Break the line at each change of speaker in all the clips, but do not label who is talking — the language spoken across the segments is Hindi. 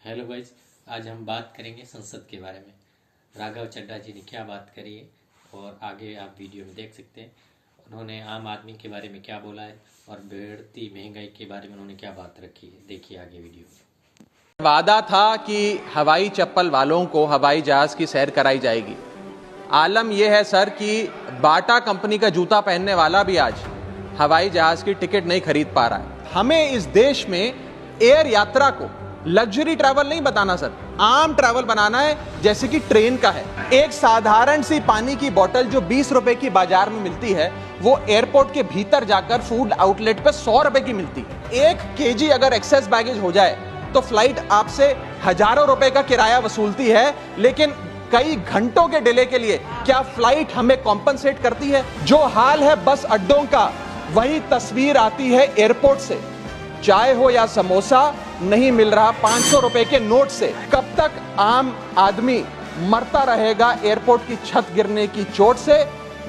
हेलो गाइज, आज हम बात करेंगे संसद के बारे में। राघव चड्ढा जी ने क्या बात करी है और आगे आप वीडियो में देख सकते हैं। उन्होंने आम आदमी के बारे में क्या बोला है और बढ़ती महंगाई के बारे में उन्होंने क्या बात रखी है। देखिए आगे वीडियो में।
वादा था कि हवाई चप्पल वालों को हवाई जहाज की सैर कराई जाएगी। आलम यह है सर कि बाटा कंपनी का जूता पहनने वाला भी आज हवाई जहाज की टिकट नहीं खरीद पा रहा है। हमें इस देश में एयर यात्रा को लग्जरी ट्रैवल नहीं बताना सर, आम ट्रैवल बनाना है जैसे कि ट्रेन का है। एक साधारण सी पानी की बोतल जो 20 रुपए की बाजार में मिलती है, वो एयरपोर्ट के भीतर जाकर फूड आउटलेट पे 100 रुपए की मिलती है। 1 केजी अगर एक्सेस बैगेज हो जाए तो फ्लाइट आपसे हजारों रुपए का किराया वसूलती है, लेकिन कई घंटों के डिले के लिए क्या फ्लाइट हमें कॉम्पनसेट करती है? जो हाल है बस अड्डों का, वही तस्वीर आती है एयरपोर्ट से। चाय हो या समोसा नहीं मिल रहा 500 रुपए के नोट से। कब तक आम आदमी मरता रहेगा एयरपोर्ट की छत गिरने की चोट से?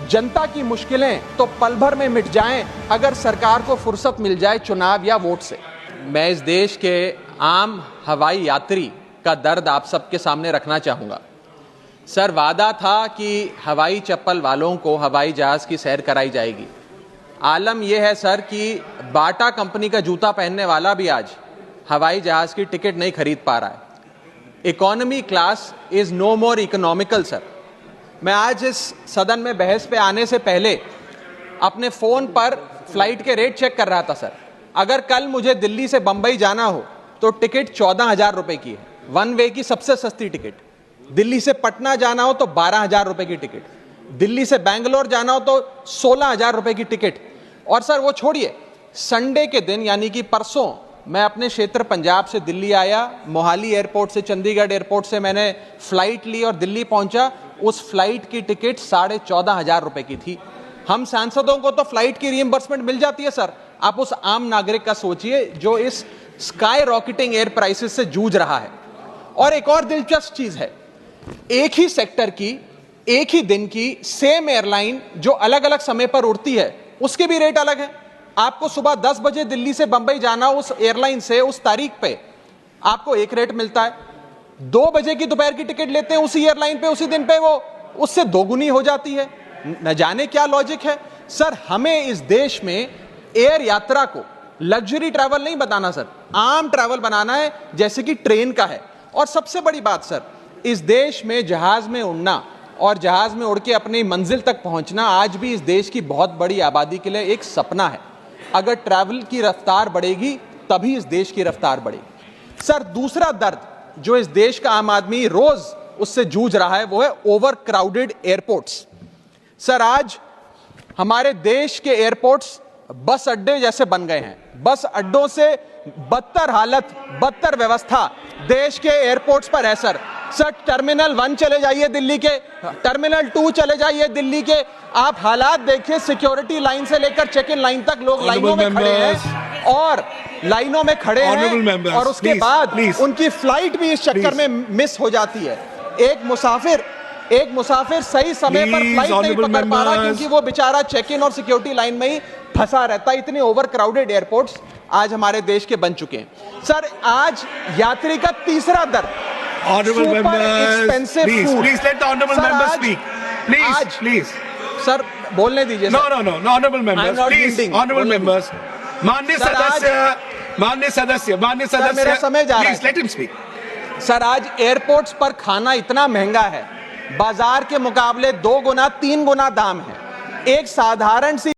जनता की मुश्किलें तो पल भर में मिट जाएं अगर सरकार को फुर्सत मिल जाए चुनाव या वोट से। मैं इस देश के आम हवाई यात्री का दर्द आप सबके सामने रखना चाहूंगा। सर, वादा था कि हवाई चप्पल वालों को हवाई जहाज की सैर कराई जाएगी। आलम यह है सर कि बाटा कंपनी का जूता पहनने वाला भी आज हवाई जहाज की टिकट नहीं खरीद पा रहा है। Economy class is no more economical sir. मैं आज इस सदन में बहस पे आने से पहले अपने फोन पर फ्लाइट के रेट चेक कर रहा था सर। अगर कल मुझे दिल्ली से बंबई जाना हो तो टिकट 14,000 रुपए की है, वन वे की सबसे सस्ती टिकट। दिल्ली से पटना जाना हो तो 12,000 रुपए की टिकट, दिल्ली से बैंगलोर जाना हो तो 16,000 रुपए की टिकट। और सर वो छोड़िए, संडे के दिन यानी कि परसों मैं अपने क्षेत्र पंजाब से दिल्ली आया, मोहाली एयरपोर्ट से, चंडीगढ़ एयरपोर्ट से मैंने फ्लाइट ली और दिल्ली पहुंचा। उस फ्लाइट की टिकट 14,500 रुपए की थी। हम सांसदों को तो फ्लाइट की रीइंबर्समेंट मिल जाती है सर, आप उस आम नागरिक का सोचिए जो इस स्काई रॉकेटिंग एयर प्राइसेस से जूझ रहा है। और एक और दिलचस्प चीज है, एक ही सेक्टर की, एक ही दिन की सेम एयरलाइन जो अलग अलग समय पर उड़ती है, उसके भी रेट अलग है। आपको सुबह 10 बजे दिल्ली से बंबई जाना, उस एयरलाइन से उस तारीख पे आपको एक रेट मिलता है। 2 बजे की दोपहर की टिकट लेते हैं उसी एयरलाइन पे, उसी दिन पे वो उससे दोगुनी हो जाती है। न जाने क्या लॉजिक है सर। हमें इस देश में एयर यात्रा को लग्जरी ट्रैवल नहीं बताना सर, आम ट्रैवल बनाना है जैसे कि ट्रेन का है। और सबसे बड़ी बात सर, इस देश में जहाज में उड़ना और जहाज में उड़ के अपनी मंजिल तक पहुंचना आज भी इस देश की बहुत बड़ी आबादी के लिए एक सपना है। अगर ट्रैवल की रफ्तार बढ़ेगी तभी इस देश की रफ्तार बढ़ेगी। सर, दूसरा दर्द जो इस देश का आम आदमी रोज उससे जूझ रहा है वो है ओवर क्राउडेड एयरपोर्ट्स। सर, आज हमारे देश के एयरपोर्ट्स बस अड्डे जैसे बन गए हैं। बस अड्डों से बदतर हालत, बदतर व्यवस्था देश के एयरपोर्ट्स पर है सर। सर, टर्मिनल 1 चले जाइए दिल्ली के, टर्मिनल 2 चले जाइए दिल्ली के, आप हालात देखिए। सिक्योरिटी लाइन से लेकर चेक इन लाइन तक लोग लाइनों में खड़े हैं और लाइनों में खड़े हैं और उसके बाद उनकी फ्लाइट भी इस चक्कर में मिस हो जाती है। एक मुसाफिर सही समय पर फ्लाइट नहीं पकड़ पा रहा क्योंकि वो बेचारा चेक इन और सिक्योरिटी लाइन में ही फंसा रहता है। इतने ओवर क्राउडेड एयरपोर्ट्स आज हमारे देश के बन चुके हैं। सर, आज यात्री का तीसरा दर्द,
Honorable members, please let the honorable members speak. Please.
Sir, बोलने दीजिए।
No, honorable members, please, honorable members. माननीय सदस्य,
मेरा समय जा रहा है।
Please let him speak.
Sir, आज एयरपोर्ट्स पर खाना इतना महंगा है, बाजार के मुकाबले 2 गुना 3 गुना दाम है। एक साधारण सी